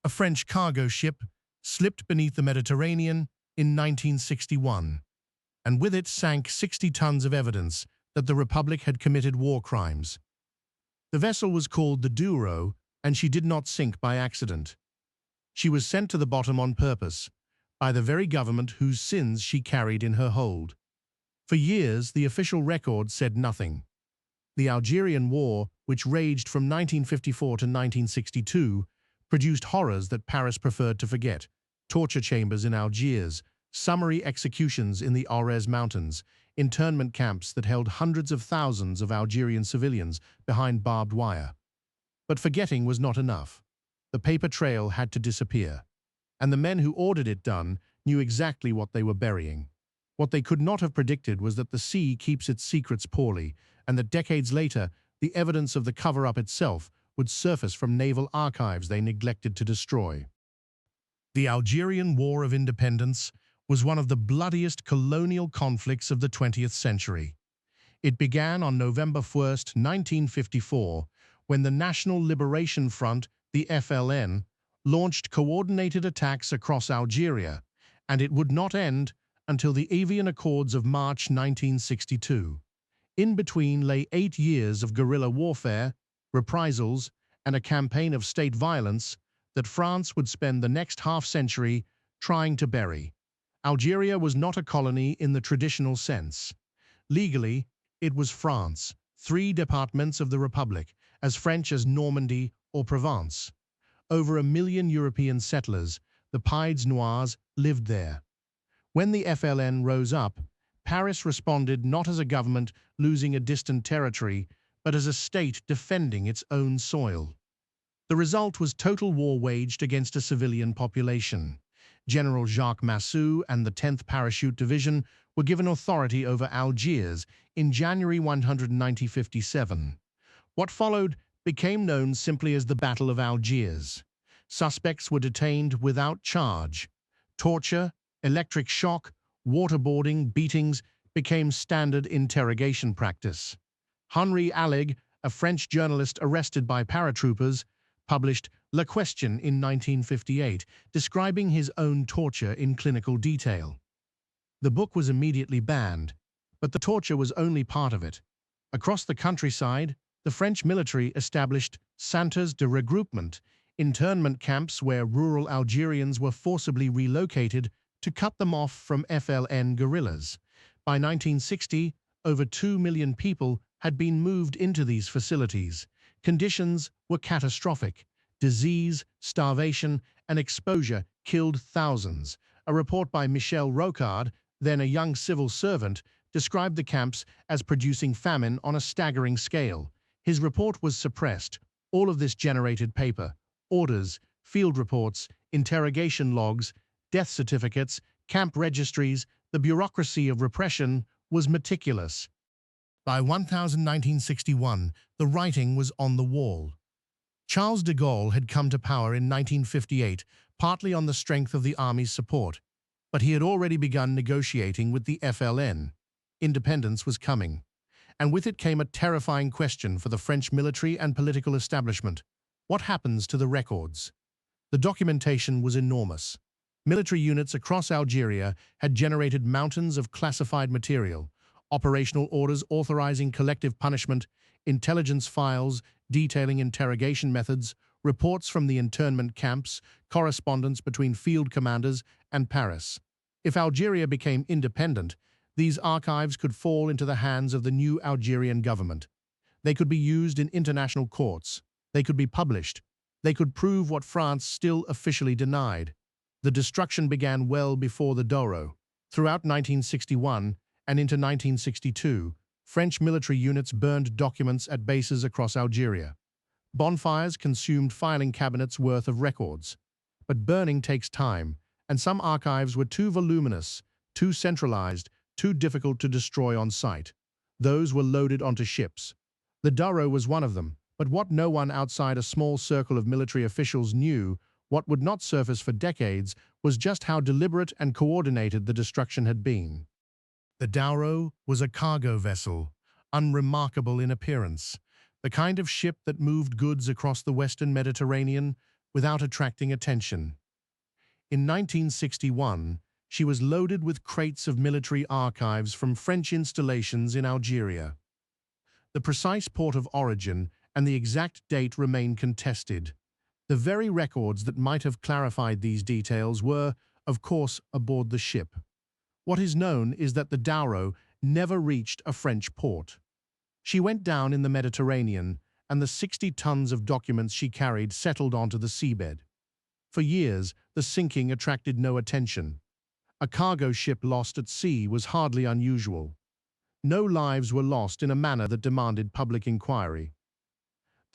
A French cargo ship slipped beneath the Mediterranean in 1961, and with it sank 60 tons of evidence that the Republic had committed war crimes. The vessel was called the Douro, and she did not sink by accident. She was sent to the bottom on purpose, by the very government whose sins she carried in her hold. For years, the official record said nothing. The Algerian War, which raged from 1954 to 1962, produced horrors that Paris preferred to forget: torture chambers in Algiers, summary executions in the Aurès Mountains, internment camps that held hundreds of thousands of Algerian civilians behind barbed wire. But forgetting was not enough. The paper trail had to disappear, and the men who ordered it done knew exactly what they were burying. What they could not have predicted was that the sea keeps its secrets poorly, and that decades later, the evidence of the cover-up itself would surface from naval archives they neglected to destroy. The Algerian War of Independence was one of the bloodiest colonial conflicts of the 20th century. It began on November 1st, 1954, when the National Liberation Front, the FLN, launched coordinated attacks across Algeria, and it would not end until the Avian Accords of March 1962. In between lay 8 years of guerrilla warfare, reprisals, and a campaign of state violence that France would spend the next half-century trying to bury. Algeria was not a colony in the traditional sense. Legally, it was France, 3 departments of the Republic, as French as Normandy or Provence. Over 1 million European settlers, the Pieds Noirs, lived there. When the FLN rose up, Paris responded not as a government losing a distant territory, but as a state defending its own soil. The result was total war waged against a civilian population. General Jacques Massu and the 10th Parachute Division were given authority over Algiers in January 1957. What followed became known simply as the Battle of Algiers. Suspects were detained without charge. Torture, electric shock, waterboarding, beatings became standard interrogation practice. Henri Allig, a French journalist arrested by paratroopers, published La Question in 1958, describing his own torture in clinical detail. The book was immediately banned, but the torture was only part of it. Across the countryside, the French military established centres de regroupement, internment camps where rural Algerians were forcibly relocated to cut them off from FLN guerrillas. By 1960, over 2 million people had been moved into these facilities. Conditions were catastrophic. Disease, starvation, and exposure killed thousands. A report by Michel Rocard, then a young civil servant, described the camps as producing famine on a staggering scale. His report was suppressed. All of this generated paper, orders, field reports, interrogation logs, death certificates, camp registries. The bureaucracy of repression was meticulous. By 1961, the writing was on the wall. Charles de Gaulle had come to power in 1958, partly on the strength of the army's support, but he had already begun negotiating with the FLN. Independence was coming, and with it came a terrifying question for the French military and political establishment. What happens to the records? The documentation was enormous. Military units across Algeria had generated mountains of classified material: operational orders authorizing collective punishment, intelligence files detailing interrogation methods, reports from the internment camps, correspondence between field commanders and Paris. If Algeria became independent, these archives could fall into the hands of the new Algerian government. They could be used in international courts. They could be published. They could prove what France still officially denied. The destruction began well before the Douro. Throughout 1961 and into 1962, French military units burned documents at bases across Algeria. Bonfires consumed filing cabinets worth of records. But burning takes time, and some archives were too voluminous, too centralized, too difficult to destroy on site. Those were loaded onto ships. The Douro was one of them, but what no one outside a small circle of military officials knew, what would not surface for decades, was just how deliberate and coordinated the destruction had been. The Douro was a cargo vessel, unremarkable in appearance, the kind of ship that moved goods across the Western Mediterranean, without attracting attention. In 1961, she was loaded with crates of military archives from French installations in Algeria. The precise port of origin and the exact date remain contested. The very records that might have clarified these details were, of course, aboard the ship. What is known is that the Douro never reached a French port. She went down in the Mediterranean, and the 60 tons of documents she carried settled onto the seabed. For years, the sinking attracted no attention. A cargo ship lost at sea was hardly unusual. No lives were lost in a manner that demanded public inquiry.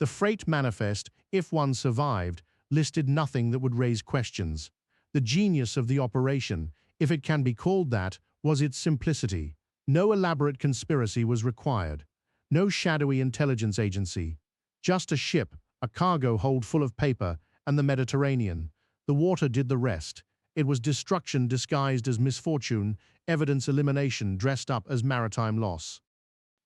The freight manifest, if one survived, listed nothing that would raise questions. The genius of the operation, if it can be called that, was its simplicity. No elaborate conspiracy was required. No shadowy intelligence agency. Just a ship, a cargo hold full of paper, and the Mediterranean. The water did the rest. It was destruction disguised as misfortune, evidence elimination dressed up as maritime loss.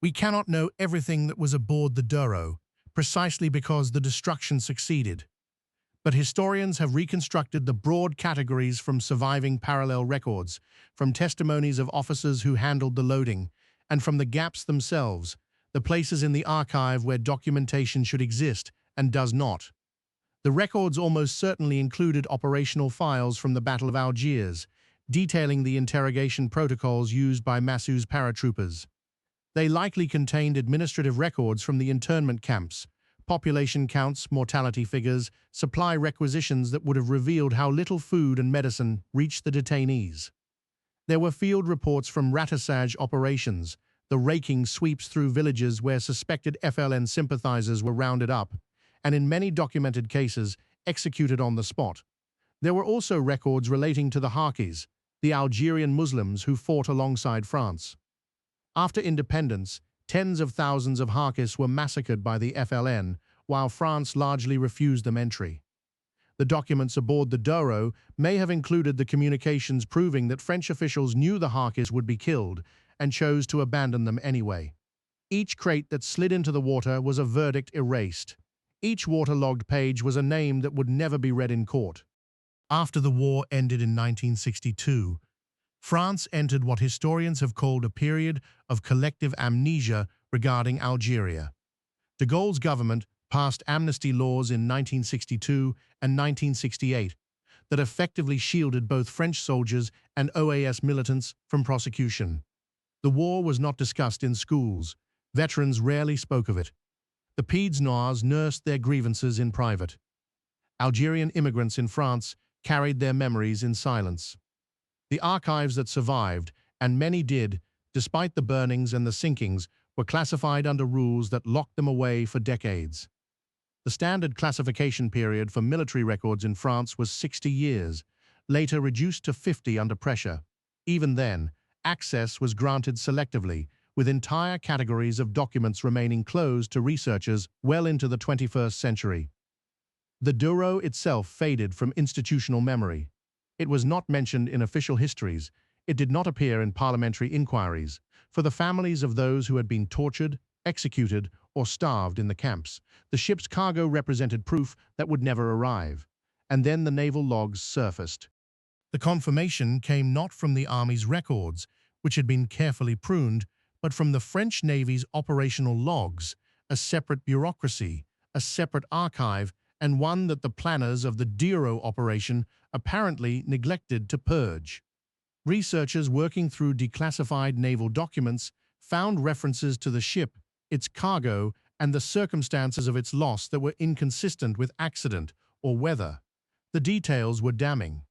We cannot know everything that was aboard the Douro, precisely because the destruction succeeded. But historians have reconstructed the broad categories from surviving parallel records, from testimonies of officers who handled the loading, and from the gaps themselves, the places in the archive where documentation should exist and does not. The records almost certainly included operational files from the Battle of Algiers, detailing the interrogation protocols used by Massu's paratroopers. They likely contained administrative records from the internment camps, population counts, mortality figures, supply requisitions that would have revealed how little food and medicine reached the detainees. There were field reports from ratissage operations, the raking sweeps through villages where suspected FLN sympathizers were rounded up, and in many documented cases, executed on the spot. There were also records relating to the Harkis, the Algerian Muslims who fought alongside France. After independence, tens of thousands of Harkis were massacred by the FLN, while France largely refused them entry. The documents aboard the Douro may have included the communications proving that French officials knew the Harkis would be killed and chose to abandon them anyway. Each crate that slid into the water was a verdict erased. Each waterlogged page was a name that would never be read in court. After the war ended in 1962, France entered what historians have called a period of collective amnesia regarding Algeria. De Gaulle's government passed amnesty laws in 1962 and 1968 that effectively shielded both French soldiers and OAS militants from prosecution. The war was not discussed in schools. Veterans rarely spoke of it. The Pieds Noirs nursed their grievances in private. Algerian immigrants in France carried their memories in silence. The archives that survived, and many did, despite the burnings and the sinkings, were classified under rules that locked them away for decades. The standard classification period for military records in France was 60 years, later reduced to 50 under pressure. Even then, access was granted selectively, with entire categories of documents remaining closed to researchers well into the 21st century. The Douro itself faded from institutional memory. It was not mentioned in official histories. It did not appear in parliamentary inquiries. For the families of those who had been tortured, executed, or starved in the camps, the ship's cargo represented proof that would never arrive. And then the naval logs surfaced. The confirmation came not from the Army's records, which had been carefully pruned, but from the French Navy's operational logs, a separate bureaucracy, a separate archive, and one that the planners of the Douro operation apparently neglected to purge. Researchers working through declassified naval documents found references to the ship, its cargo, and the circumstances of its loss that were inconsistent with accident or weather. The details were damning.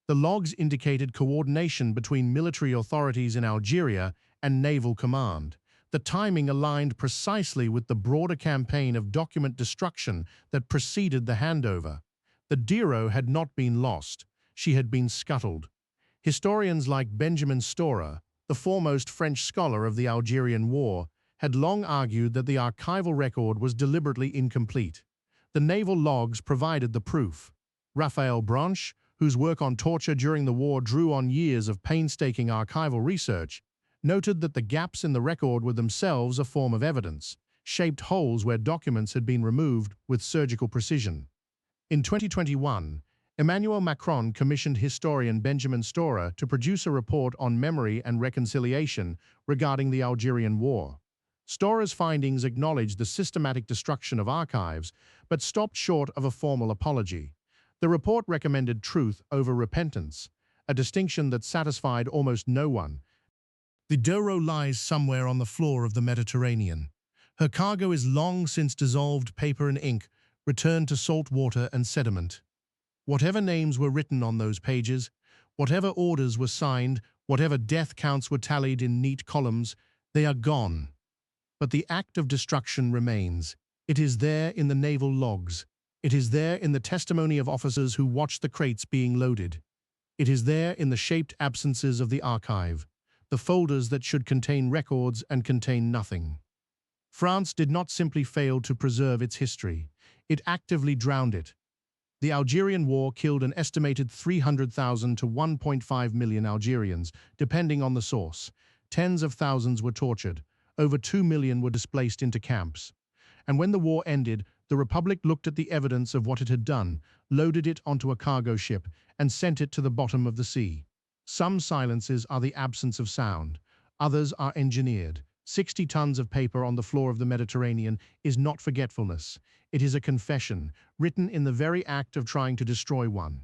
The logs indicated coordination between military authorities in Algeria and naval command. The timing aligned precisely with the broader campaign of document destruction that preceded the handover. The Douro had not been lost. She had been scuttled. Historians like Benjamin Storer, the foremost French scholar of the Algerian War, had long argued that the archival record was deliberately incomplete. The naval logs provided the proof. Raphael Branche, whose work on torture during the war drew on years of painstaking archival research, noted that the gaps in the record were themselves a form of evidence, shaped holes where documents had been removed with surgical precision. In 2021, Emmanuel Macron commissioned historian Benjamin Stora to produce a report on memory and reconciliation regarding the Algerian War. Stora's findings acknowledged the systematic destruction of archives, but stopped short of a formal apology. The report recommended truth over repentance, a distinction that satisfied almost no one. The Douro lies somewhere on the floor of the Mediterranean. Her cargo is long since dissolved paper and ink, returned to salt water and sediment. Whatever names were written on those pages, whatever orders were signed, whatever death counts were tallied in neat columns, they are gone. But the act of destruction remains. It is there in the naval logs. It is there in the testimony of officers who watched the crates being loaded. It is there in the shaped absences of the archive, the folders that should contain records and contain nothing. France did not simply fail to preserve its history. It actively drowned it. The Algerian War killed an estimated 300,000 to 1.5 million Algerians, depending on the source. Tens of thousands were tortured. Over 2 million were displaced into camps. And when the war ended, the Republic looked at the evidence of what it had done, loaded it onto a cargo ship, and sent it to the bottom of the sea. Some silences are the absence of sound. Others are engineered. 60 tons of paper on the floor of the Mediterranean is not forgetfulness. It is a confession, written in the very act of trying to destroy one.